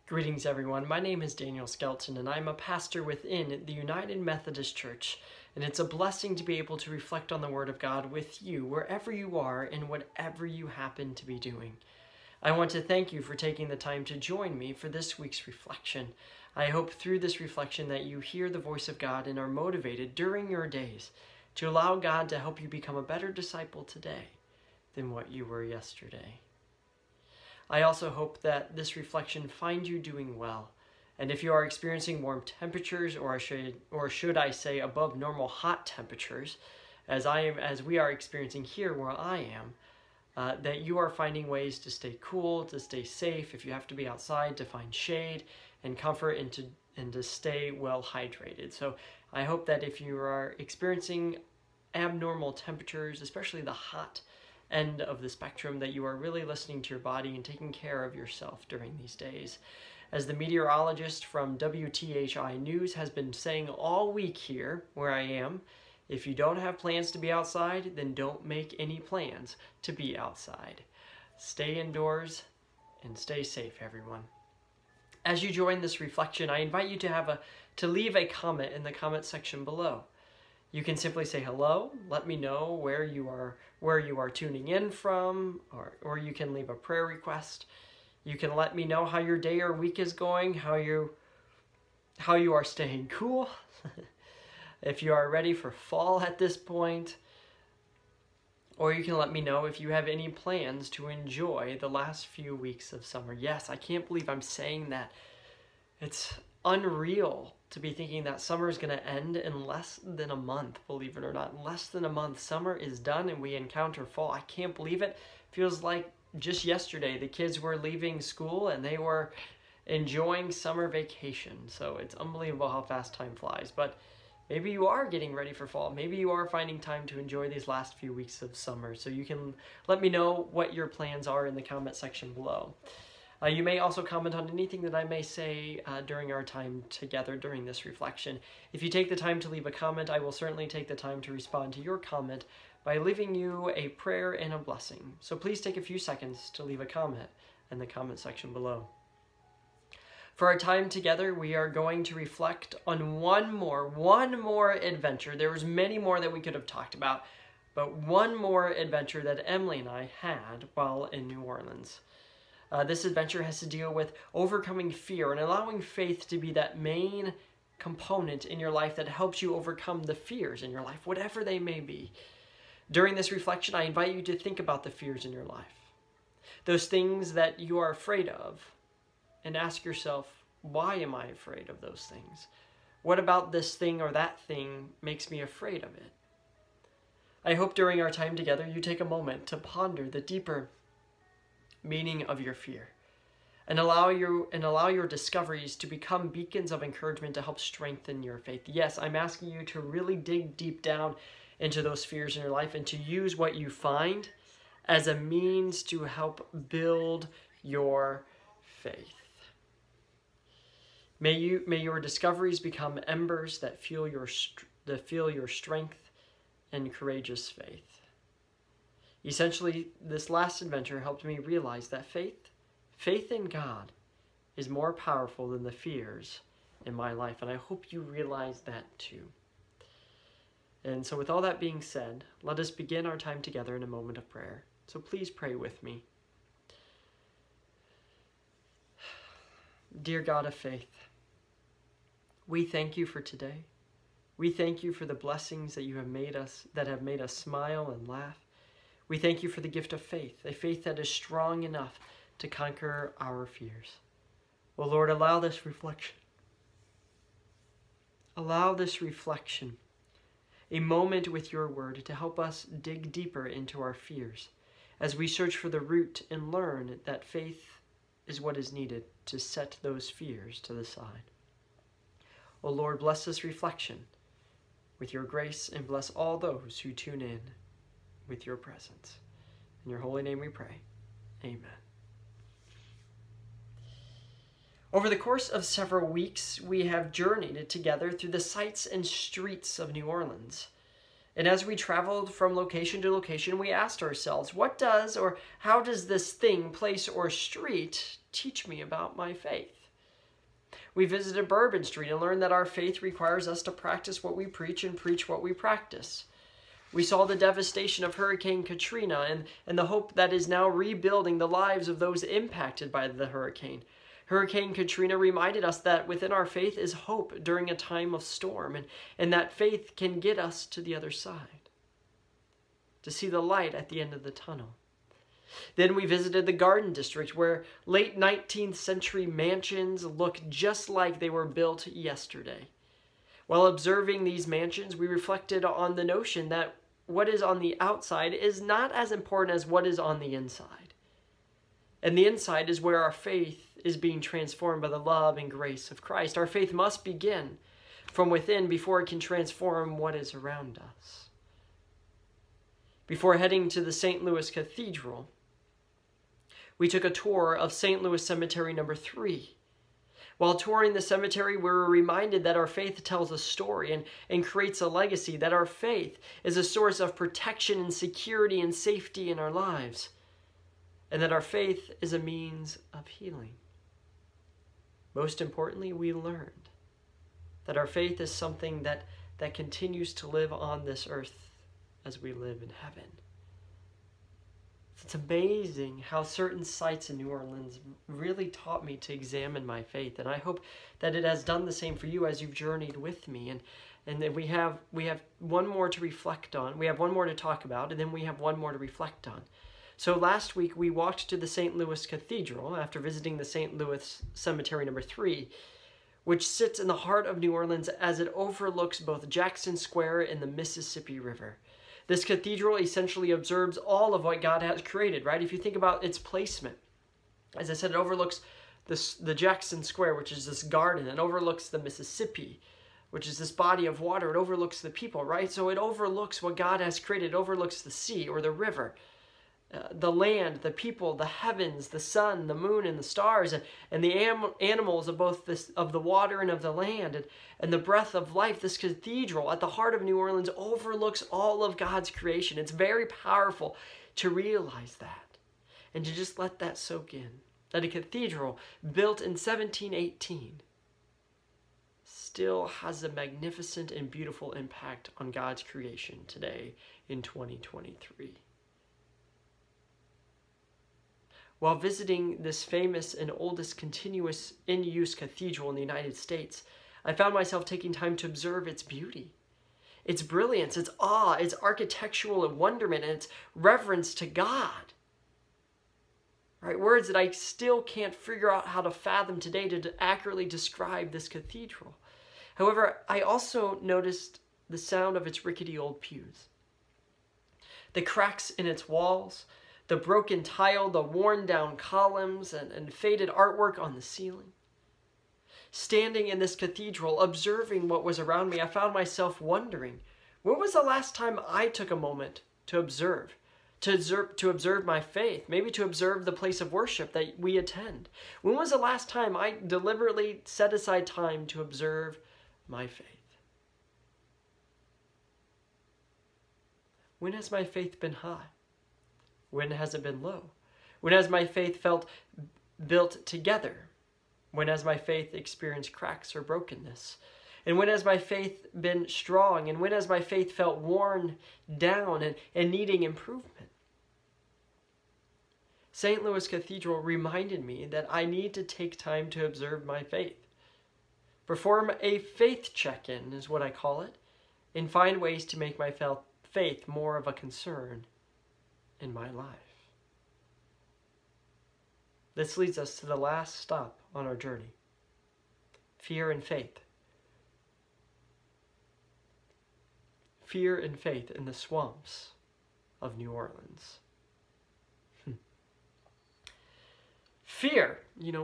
Greetings everyone, my name is Daniel Skelton and I'm a pastor within the United Methodist Church, and it's a blessing to be able to reflect on the Word of God with you wherever you are and whatever you happen to be doing. I want to thank you for taking the time to join me for this week's reflection. I hope through this reflection that you hear the voice of God and are motivated during your days to allow God to help you become a better disciple today than what you were yesterday. I also hope that this reflection finds you doing well, and if you are experiencing warm temperatures, or should I say above normal hot temperatures, as we are experiencing here where I am, that you are finding ways to stay cool, to stay safe, if you have to be outside, to find shade and comfort, and to stay well hydrated. So I hope that if you are experiencing abnormal temperatures, especially the hot end of the spectrum, that you are really listening to your body and taking care of yourself during these days. As the meteorologist from WTHI News has been saying all week here where I am, if you don't have plans to be outside, then don't make any plans to be outside. Stay indoors and stay safe, everyone. As you join this reflection, I invite you to leave a comment in the comment section below. You can simply say hello, let me know where you are tuning in from, or you can leave a prayer request. You can let me know how your day or week is going, how you are staying cool, if you are ready for fall at this point, or you can let me know if you have any plans to enjoy the last few weeks of summer. Yes, I can't believe I'm saying that. It's unreal to be thinking that summer is going to end in less than a month, believe it or not. In less than a month, summer is done and we encounter fall. I can't believe it. Feels like just yesterday the kids were leaving school and they were enjoying summer vacation. So it's unbelievable how fast time flies. But maybe you are getting ready for fall. Maybe you are finding time to enjoy these last few weeks of summer. So you can let me know what your plans are in the comment section below. You may also comment on anything that I may say during our time together during this reflection. If you take the time to leave a comment, I will certainly take the time to respond to your comment by leaving you a prayer and a blessing. So please take a few seconds to leave a comment in the comment section below. For our time together, we are going to reflect on one more adventure. There was many more that we could have talked about, but one more adventure that Emily and I had while in New Orleans. This adventure has to deal with overcoming fear and allowing faith to be that main component in your life that helps you overcome the fears in your life, whatever they may be. During this reflection, I invite you to think about the fears in your life, those things that you are afraid of, and ask yourself, why am I afraid of those things? What about this thing or that thing makes me afraid of it? I hope during our time together you take a moment to ponder the deeper meaning of your fear, and allow your discoveries to become beacons of encouragement to help strengthen your faith. Yes, I'm asking you to really dig deep down into those fears in your life and to use what you find as a means to help build your faith. May your discoveries become embers that fuel your strength and courageous faith. Essentially, this last adventure helped me realize that faith in God is more powerful than the fears in my life, and I hope you realize that too. And so with all that being said, let us begin our time together in a moment of prayer. So please pray with me. Dear God of faith, we thank you for today. We thank you for the blessings that have made us smile and laugh. We thank you for the gift of faith, a faith that is strong enough to conquer our fears. Well, Lord, allow this reflection, a moment with your word to help us dig deeper into our fears as we search for the root and learn that faith is what is needed to set those fears to the side. Oh, Lord, bless this reflection with your grace and bless all those who tune in with your presence. In your holy name we pray. Amen. Over the course of several weeks, we have journeyed together through the sights and streets of New Orleans. And as we traveled from location to location, we asked ourselves, what does or how does this thing, place, or street teach me about my faith? We visited Bourbon Street and learned that our faith requires us to practice what we preach and preach what we practice. We saw the devastation of Hurricane Katrina and the hope that is now rebuilding the lives of those impacted by the hurricane. Hurricane Katrina reminded us that within our faith is hope during a time of storm, and that faith can get us to the other side, to see the light at the end of the tunnel. Then we visited the Garden District, where late 19th century mansions look just like they were built yesterday. While observing these mansions, we reflected on the notion that what is on the outside is not as important as what is on the inside. And the inside is where our faith is being transformed by the love and grace of Christ. Our faith must begin from within before it can transform what is around us. Before heading to the St. Louis Cathedral, we took a tour of St. Louis Cemetery number 3. While touring the cemetery, we were reminded that our faith tells a story and creates a legacy, that our faith is a source of protection and security and safety in our lives, and that our faith is a means of healing. Most importantly, we learned that our faith is something that continues to live on this earth as we live in heaven. It's amazing how certain sites in New Orleans really taught me to examine my faith, and I hope that it has done the same for you as you've journeyed with me. And then we have one more to reflect on. We have one more to talk about, and then we have one more to reflect on. So last week we walked to the St. Louis Cathedral after visiting the St. Louis Cemetery number 3, which sits in the heart of New Orleans as it overlooks both Jackson Square and the Mississippi River. This cathedral essentially observes all of what God has created, right? If you think about its placement, as I said, it overlooks the Jackson Square, which is this garden. It overlooks the Mississippi, which is this body of water. It overlooks the people, right? So it overlooks what God has created. It overlooks the sea or the river, the land, the people, the heavens, the sun, the moon, and the stars, and the animals of both of the water and of the land, and the breath of life. This cathedral at the heart of New Orleans overlooks all of God's creation. It's very powerful to realize that and to just let that soak in. That a cathedral built in 1718 still has a magnificent and beautiful impact on God's creation today in 2023. While visiting this famous and oldest continuous in-use cathedral in the United States, I found myself taking time to observe its beauty, its brilliance, its awe, its architectural wonderment, and its reverence to God. Right? Words that I still can't figure out how to fathom today to accurately describe this cathedral. However, I also noticed the sound of its rickety old pews, the cracks in its walls, the broken tile, the worn-down columns, and faded artwork on the ceiling. Standing in this cathedral, observing what was around me, I found myself wondering, when was the last time I took a moment to observe my faith, maybe to observe the place of worship that we attend? When was the last time I deliberately set aside time to observe my faith? When has my faith been high? When has it been low? When has my faith felt built together? When has my faith experienced cracks or brokenness? And when has my faith been strong? And when has my faith felt worn down and needing improvement? St. Louis Cathedral reminded me that I need to take time to observe my faith. Perform a faith check-in is what I call it, and find ways to make my faith more of a concern in my life. This leads us to the last stop on our journey: fear and faith. Fear and faith in the swamps of New Orleans. Fear,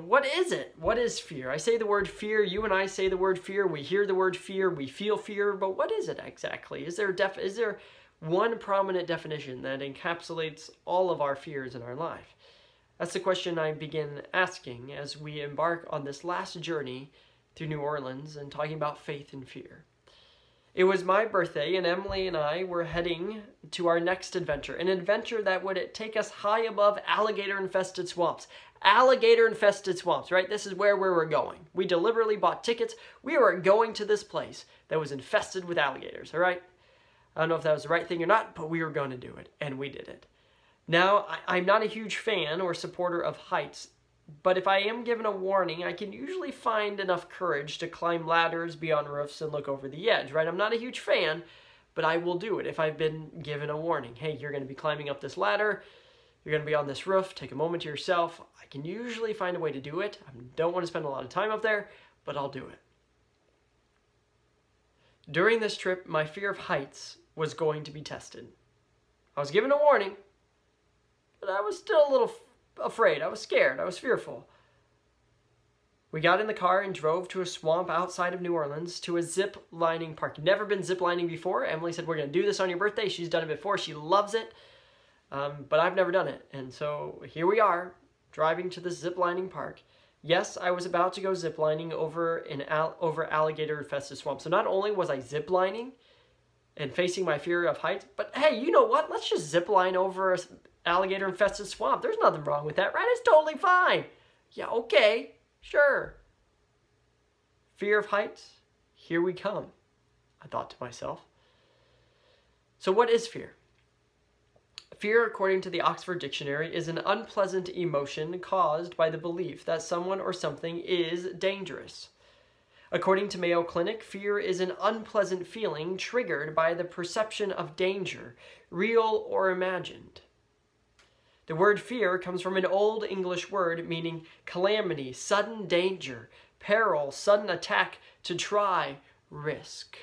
what is it? What is fear? I say the word fear, you and I say the word fear, we hear the word fear, we feel fear, but what is it exactly? Is there one prominent definition that encapsulates all of our fears in our life? That's the question I begin asking as we embark on this last journey through New Orleans and talking about faith and fear. It was my birthday, and Emily and I were heading to our next adventure, an adventure that would take us high above alligator-infested swamps, alligator-infested swamps, right? This is where we were going. We deliberately bought tickets. We were going to this place that was infested with alligators, all right? I don't know if that was the right thing or not, but we were going to do it, and we did it. Now, I'm not a huge fan or supporter of heights, but if I am given a warning, I can usually find enough courage to climb ladders, be on roofs, and look over the edge, right? I'm not a huge fan, but I will do it if I've been given a warning. Hey, you're going to be climbing up this ladder. You're going to be on this roof. Take a moment to yourself. I can usually find a way to do it. I don't want to spend a lot of time up there, but I'll do it. During this trip, my fear of heights was going to be tested. I was given a warning, but I was still a little afraid. I was scared. I was fearful. We got in the car and drove to a swamp outside of New Orleans to a zip-lining park. Never been zip-lining before. Emily said, we're going to do this on your birthday. She's done it before. She loves it, but I've never done it. And so here we are, driving to the zip-lining park. Yes, I was about to go zip-lining over alligator-infested swamp. So not only was I zip-lining and facing my fear of heights, but hey, you know what? Let's just zip-line over an alligator-infested swamp. There's nothing wrong with that, right? It's totally fine. Yeah, okay. Sure. Fear of heights? Here we come, I thought to myself. So what is fear? Fear, according to the Oxford Dictionary, is an unpleasant emotion caused by the belief that someone or something is dangerous. According to Mayo Clinic, fear is an unpleasant feeling triggered by the perception of danger, real or imagined. The word fear comes from an Old English word meaning calamity, sudden danger, peril, sudden attack, to try, risk.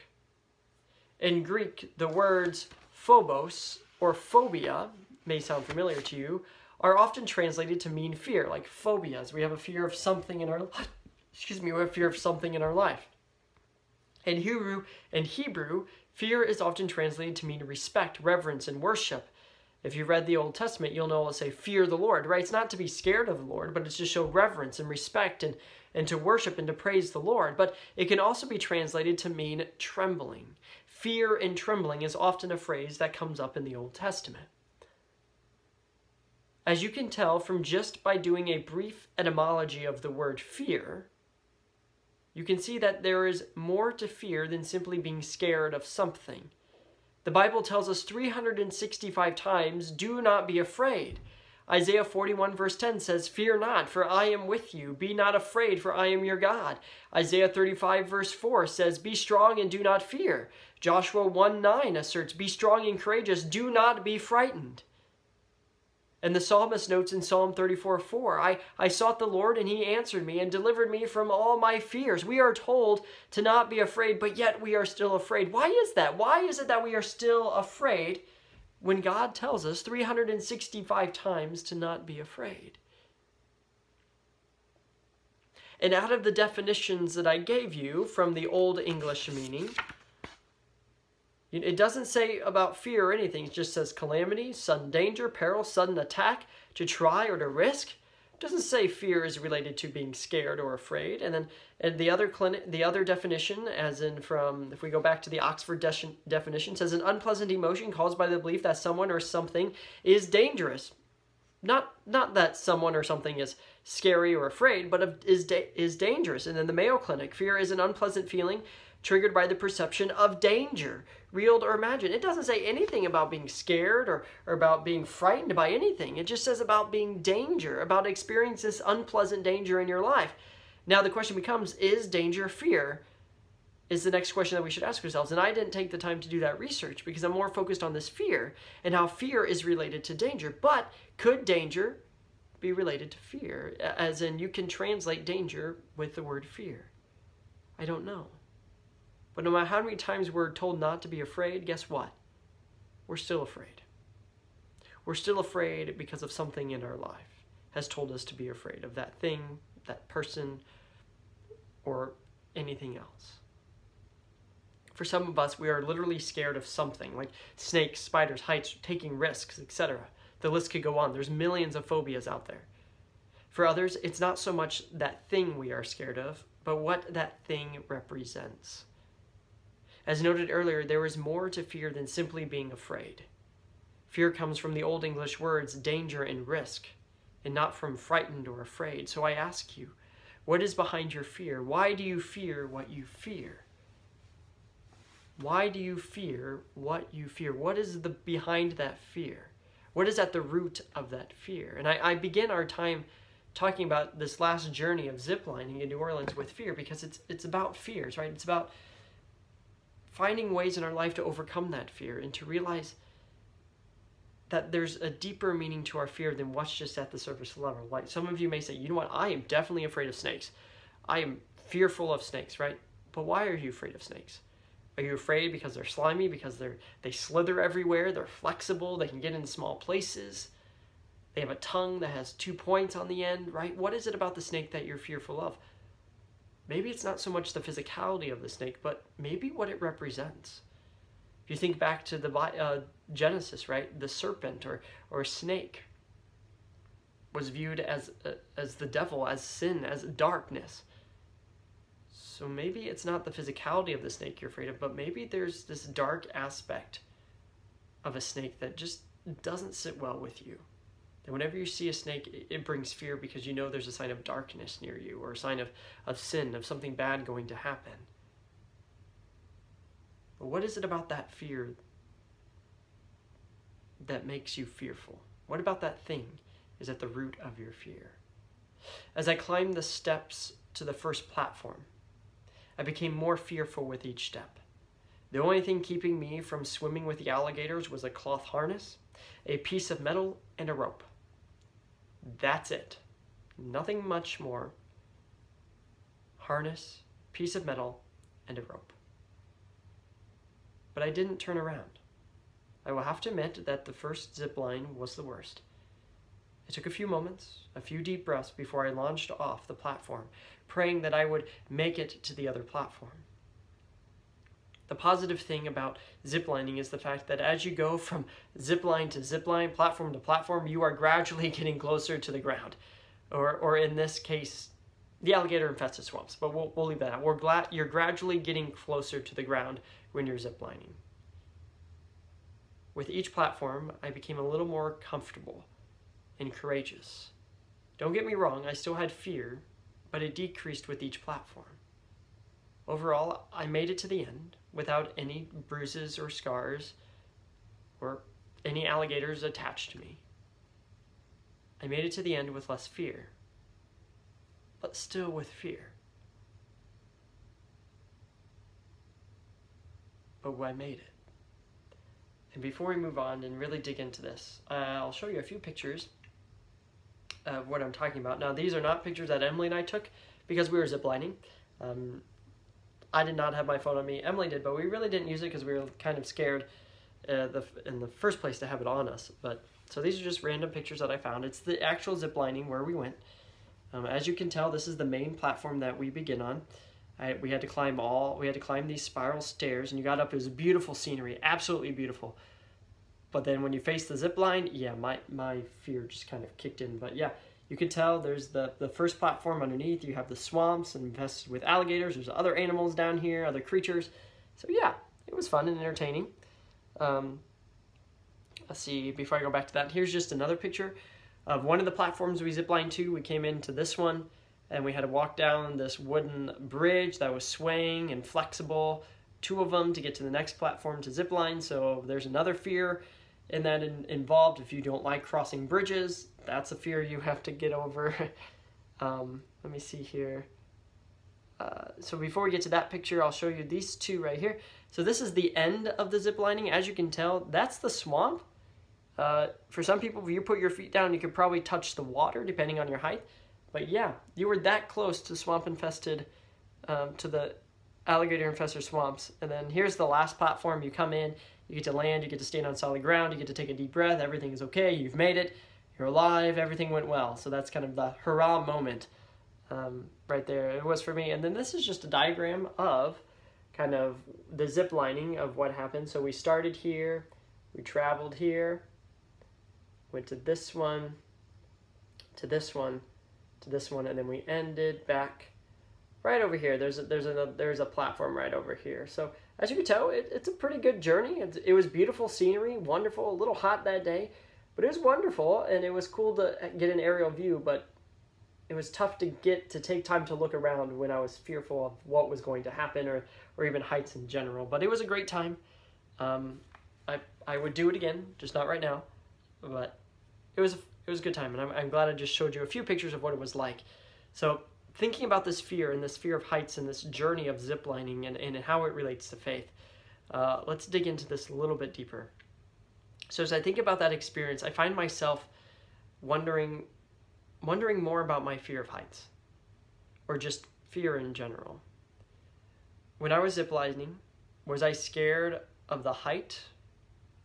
In Greek, the words phobos or phobia, may sound familiar to you, are often translated to mean fear, like phobias. We have a fear of something in our life. We have fear of something in our life. In Hebrew, fear is often translated to mean respect, reverence, and worship. If you've read the Old Testament, you'll know it'll say, fear the Lord, right? It's not to be scared of the Lord, but it's to show reverence and respect and to worship and to praise the Lord. But it can also be translated to mean trembling. Fear and trembling is often a phrase that comes up in the Old Testament. As you can tell from just by doing a brief etymology of the word fear, you can see that there is more to fear than simply being scared of something. The Bible tells us 365 times, do not be afraid. Isaiah 41 verse 10 says, fear not, for I am with you. Be not afraid, for I am your God. Isaiah 35 verse 4 says, be strong and do not fear. Joshua 1:9 asserts, be strong and courageous, do not be frightened. And the psalmist notes in Psalm 34:4, I sought the Lord, and he answered me and delivered me from all my fears. We are told to not be afraid, but yet we are still afraid. Why is that? Why is it that we are still afraid when God tells us 365 times to not be afraid? And out of the definitions that I gave you from the Old English meaning, it doesn't say about fear or anything. It just says calamity, sudden danger, peril, sudden attack, to try or to risk. It doesn't say fear is related to being scared or afraid. And then the other definition, as in from, if we go back to the Oxford definition, says an unpleasant emotion caused by the belief that someone or something is dangerous. Not that someone or something is scary or afraid, but is dangerous. And then the Mayo Clinic, fear is an unpleasant feeling triggered by the perception of danger, real or imagined. It doesn't say anything about being scared or about being frightened by anything. It just says about being danger, about experiencing this unpleasant danger in your life. Now the question becomes, is danger fear? Is the next question that we should ask ourselves. And I didn't take the time to do that research because I'm more focused on this fear and how fear is related to danger. But could danger be related to fear? As in, you can translate danger with the word fear. I don't know. But no matter how many times we're told not to be afraid, guess what? We're still afraid. We're still afraid because of something in our life has told us to be afraid of that thing, that person, or anything else. For some of us, we are literally scared of something, like snakes, spiders, heights, taking risks, etc. The list could go on. There's millions of phobias out there. For others, it's not so much that thing we are scared of, but what that thing represents. As noted earlier, there is more to fear than simply being afraid. Fear comes from the Old English words danger and risk. and not from frightened or afraid. So I ask you, what is behind your fear? Why do you fear what you fear? Why do you fear what you fear? What is behind that fear? What is at the root of that fear? And I begin our time talking about this last journey of ziplining in New Orleans with fear, because it's about fears, right? It's about finding ways in our life to overcome that fear and to realize that there's a deeper meaning to our fear than what's just at the surface level. Like some of you may say, you know what, I am definitely afraid of snakes. I am fearful of snakes, right? But why are you afraid of snakes? Are you afraid because they're slimy, because they slither everywhere, they're flexible, they can get in small places, they have a tongue that has 2 points on the end, right? What is it about the snake that you're fearful of? Maybe it's not so much the physicality of the snake, but maybe what it represents. If you think back to the Genesis, right? The serpent or snake was viewed as the devil, as sin, as darkness. So maybe it's not the physicality of the snake you're afraid of, but maybe there's this dark aspect of a snake that just doesn't sit well with you. And whenever you see a snake, it brings fear because you know there's a sign of darkness near you, or a sign of sin, of something bad going to happen. But what is it about that fear that makes you fearful? What about that thing is at the root of your fear? As I climbed the steps to the first platform, I became more fearful with each step. The only thing keeping me from swimming with the alligators was a cloth harness, a piece of metal, and a rope. That's it. Nothing much more. Harness, piece of metal, and a rope. But I didn't turn around. I will have to admit that the first zip line was the worst. It took a few moments, a few deep breaths before I launched off the platform, praying that I would make it to the other platform. The positive thing about ziplining is the fact that as you go from zipline to zipline, platform to platform, you are gradually getting closer to the ground. Or in this case, the alligator-infested swamps. But we'll leave that out. You're gradually getting closer to the ground when you're ziplining. With each platform, I became a little more comfortable and courageous. Don't get me wrong, I still had fear, but it decreased with each platform. Overall, I made it to the end without any bruises or scars or any alligators attached to me. I made it to the end with less fear, but still with fear. But I made it. And before we move on and really dig into this, I'll show you a few pictures of what I'm talking about. Now, these are not pictures that Emily and I took because we were ziplining. I did not have my phone on me. Emily did, but we really didn't use it because we were kind of scared in the first place to have it on us. So these are just random pictures that I found. It's the actual ziplining where we went. As you can tell, this is the main platform that we begin on. We had to climb these spiral stairs, and you got up. It was beautiful scenery, absolutely beautiful. But then when you face the zip line, yeah, my fear just kind of kicked in. But yeah, you can tell there's the first platform underneath. You have the swamps infested with alligators. There's other animals down here, other creatures. So yeah, it was fun and entertaining. Let's see, before I go back to that, here's just another picture of one of the platforms we ziplined to. We came into this one, and we had to walk down this wooden bridge that was swaying and flexible, 2 of them to get to the next platform to zipline. So there's another fear in that involved. If you don't like crossing bridges, that's a fear you have to get over. Let me see here. So before we get to that picture, I'll show you these two right here. So this is the end of the ziplining. As you can tell, that's the swamp. For some people, if you put your feet down, you could probably touch the water depending on your height. But yeah, you were that close to swamp-infested, to the alligator-infested swamps. And then here's the last platform. You come in, you get to land, you get to stand on solid ground, you get to take a deep breath, everything is okay, you've made it, you're alive, everything went well. So that's kind of the hurrah moment right there. It was for me. And then this is just a diagram of kind of the zip lining of what happened. So we started here, we traveled here, went to this one, to this one, to this one, and then we ended back right over here. There's a platform right over here. So as you can tell, it's a pretty good journey. It was beautiful scenery, wonderful, a little hot that day, But it was wonderful, and it was cool to get an aerial view, but it was tough to take time to look around when I was fearful of what was going to happen, or even heights in general. But it was a great time. I would do it again, just not right now. But it was a good time, and I'm glad I just showed you a few pictures of what it was like. So thinking about this fear and this fear of heights and this journey of ziplining and how it relates to faith, let's dig into this a little bit deeper. So as I think about that experience, I find myself wondering more about my fear of heights, or just fear in general. When I was ziplining, was I scared of the height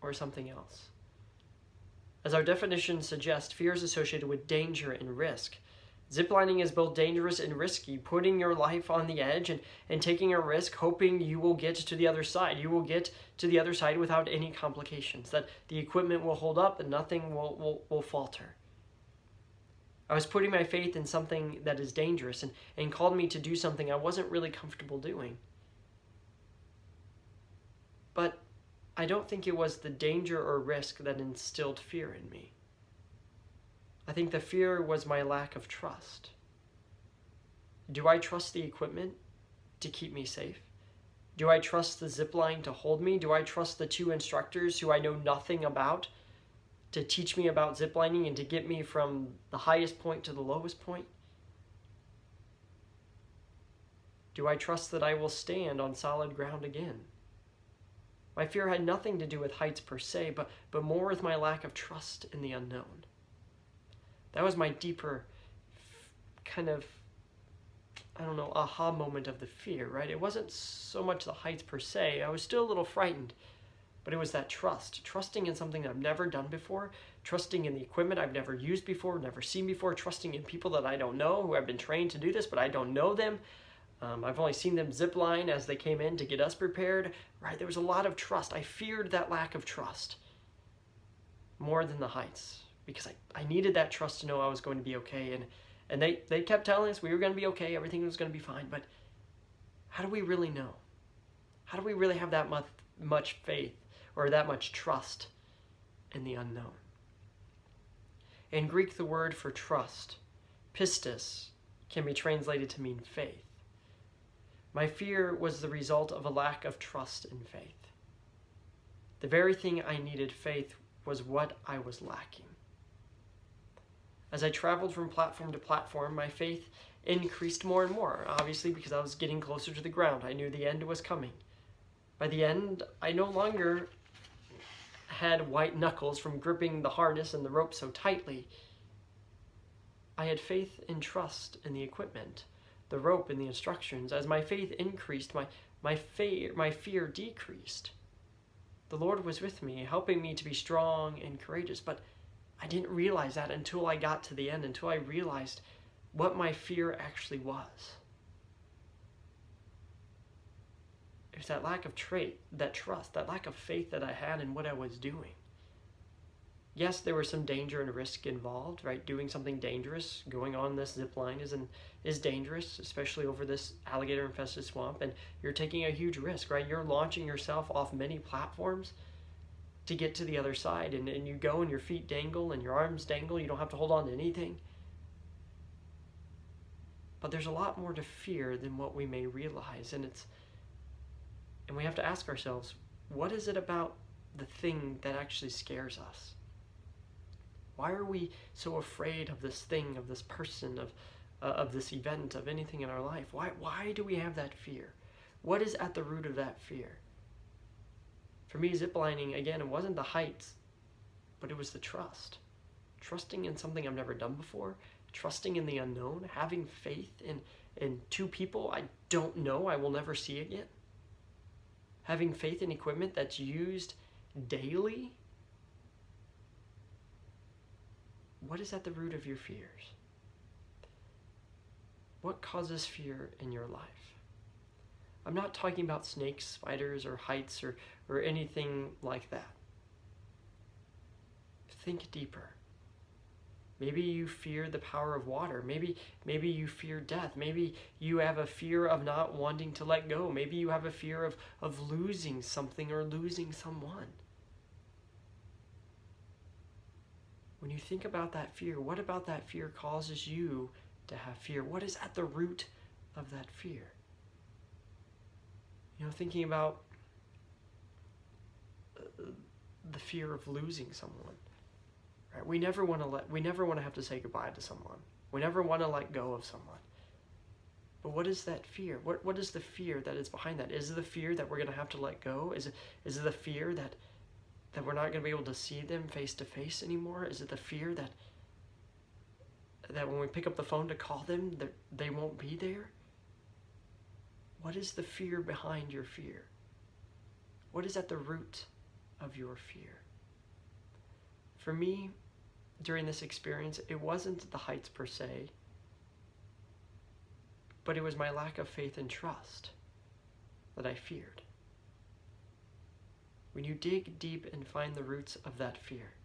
or something else? As our definition suggests, fear is associated with danger and risk. Ziplining is both dangerous and risky, putting your life on the edge and taking a risk, hoping you will get to the other side. You will get to the other side without any complications, that the equipment will hold up and nothing will falter. I was putting my faith in something that is dangerous and called me to do something I wasn't really comfortable doing. But I don't think it was the danger or risk that instilled fear in me. I think the fear was my lack of trust. Do I trust the equipment to keep me safe? Do I trust the zipline to hold me? Do I trust the two instructors who I know nothing about to teach me about ziplining and to get me from the highest point to the lowest point? Do I trust that I will stand on solid ground again? My fear had nothing to do with heights per se, but more with my lack of trust in the unknown. That was my deeper kind of, aha moment of the fear, right? It wasn't so much the heights per se. I was still a little frightened, but it was that trusting in something that I've never done before, trusting in the equipment I've never used before, never seen before, trusting in people that I don't know, who have been trained to do this, but I don't know them. I've only seen them zip line as they came in to get us prepared, right? There was a lot of trust. I feared that lack of trust more than the heights, because I needed that trust to know I was going to be okay. And they kept telling us we were going to be okay, everything was going to be fine. But how do we really know? How do we really have that much faith or that much trust in the unknown? In Greek, the word for trust, pistis, can be translated to mean faith. My fear was the result of a lack of trust in faith. The very thing I needed faith was what I was lacking. As I traveled from platform to platform, my faith increased more and more, obviously because I was getting closer to the ground. I knew the end was coming. By the end, I no longer had white knuckles from gripping the harness and the rope so tightly. I had faith and trust in the equipment, the rope and the instructions. As my faith increased, my fear decreased. The Lord was with me, helping me to be strong and courageous, but I didn't realize that until I got to the end, until I realized what my fear actually was. It was that lack of that trust, that lack of faith that I had in what I was doing. Yes, there was some danger and risk involved, right? Doing something dangerous, going on this zip line is dangerous, especially over this alligator-infested swamp, and you're taking a huge risk, right? You're launching yourself off many platforms to get to the other side, and you go and your feet dangle and your arms dangle. You don't have to hold on to anything. But there's a lot more to fear than what we may realize, and we have to ask ourselves, what is it about the thing that actually scares us? Why are we so afraid of this thing, of this person, of this event, of anything in our life? Why do we have that fear? What is at the root of that fear? For me, ziplining, again, it wasn't the heights, but it was the trust. Trusting in something I've never done before, trusting in the unknown, having faith in two people I don't know, I will never see again. Having faith in equipment that's used daily. What is at the root of your fears? What causes fear in your life? I'm not talking about snakes, spiders, or heights, or anything like that. Think deeper. Maybe you fear the power of water. Maybe you fear death. Maybe you have a fear of not wanting to let go. Maybe you have a fear of losing something or losing someone. When you think about that fear, what about that fear causes you to have fear? What is at the root of that fear? Thinking about the fear of losing someone. Right? We never want to have to say goodbye to someone. We never want to let go of someone. But what is that fear? What is the fear that is behind that? Is it the fear that we're going to have to let go? Is it the fear that we're not going to be able to see them face to face anymore? Is it the fear that when we pick up the phone to call them, they won't be there? What is the fear behind your fear? What is at the root of your fear? For me, during this experience, it wasn't the heights per se, but it was my lack of faith and trust that I feared. When you dig deep and find the roots of that fear,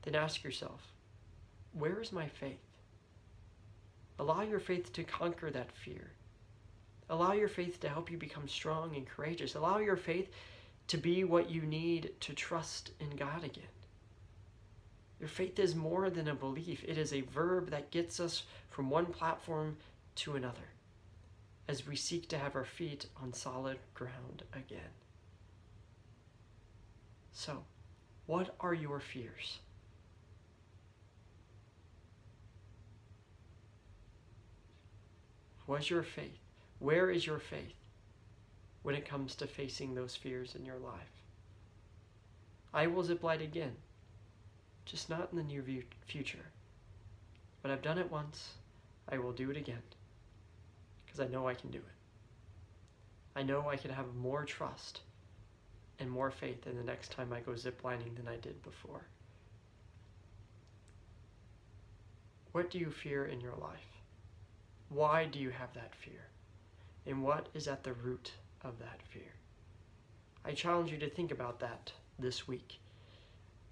then ask yourself, where is my faith? Allow your faith to conquer that fear. Allow your faith to help you become strong and courageous. Allow your faith to be what you need to trust in God again. Your faith is more than a belief. It is a verb that gets us from one platform to another as we seek to have our feet on solid ground again. So, what are your fears? What's your faith? Where is your faith when it comes to facing those fears in your life? I will zipline again, just not in the near future. But I've done it once. I will do it again, because I know I can do it. I know I can have more trust and more faith in the next time I go ziplining than I did before. What do you fear in your life? Why do you have that fear? And what is at the root of that fear? I challenge you to think about that this week.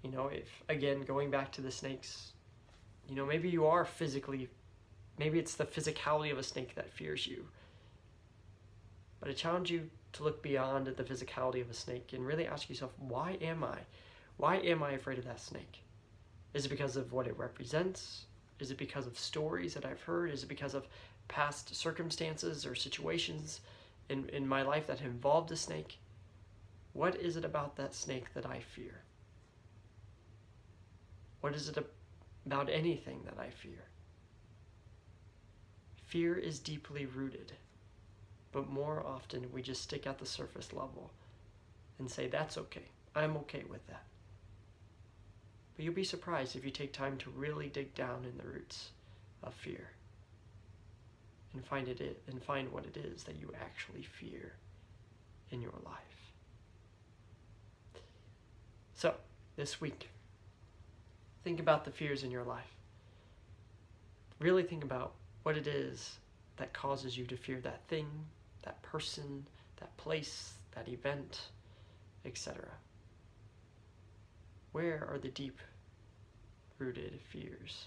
If, again, going back to the snakes, maybe you are maybe it's the physicality of a snake that fears you. But I challenge you to look beyond the physicality of a snake and really ask yourself, why am I? Why am I afraid of that snake? Is it because of what it represents? Is it because of stories that I've heard? Is it because of past circumstances or situations in my life that have involved a snake? What is it about that snake that I fear? What is it about anything that I fear? Fear is deeply rooted, but more often we just stick at the surface level and say, that's okay, I'm okay with that. But you'll be surprised if you take time to really dig down in the roots of fear and find what it is that you actually fear in your life. So, this week, think about the fears in your life. Really think about what it is that causes you to fear that thing, that person, that place, that event, etc. Where are the deep-rooted fears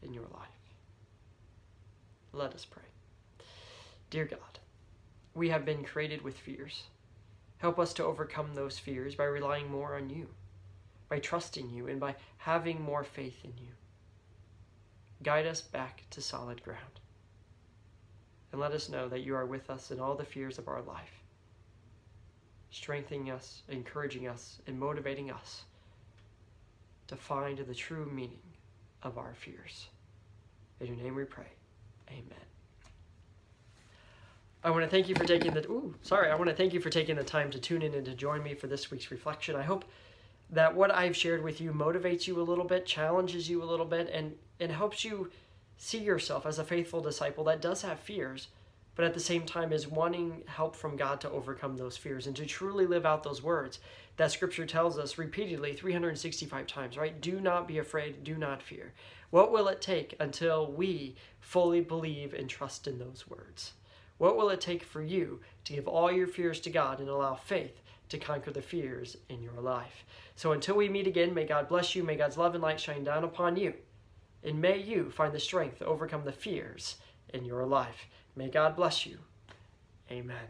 in your life? Let us pray. Dear God, we have been created with fears. Help us to overcome those fears by relying more on you, by trusting you, and by having more faith in you. Guide us back to solid ground. And let us know that you are with us in all the fears of our life, strengthening us, encouraging us, and motivating us to find the true meaning of our fears. In your name we pray. Amen. I want to thank you for taking the time to tune in and to join me for this week's reflection. I hope that what I've shared with you motivates you a little bit, challenges you a little bit, and helps you see yourself as a faithful disciple that does have fears, but at the same time is wanting help from God to overcome those fears and to truly live out those words that Scripture tells us repeatedly 365 times, right? Do not be afraid, do not fear. What will it take until we fully believe and trust in those words? What will it take for you to give all your fears to God and allow faith to conquer the fears in your life? So until we meet again, may God bless you, may God's love and light shine down upon you, and may you find the strength to overcome the fears in your life. May God bless you. Amen.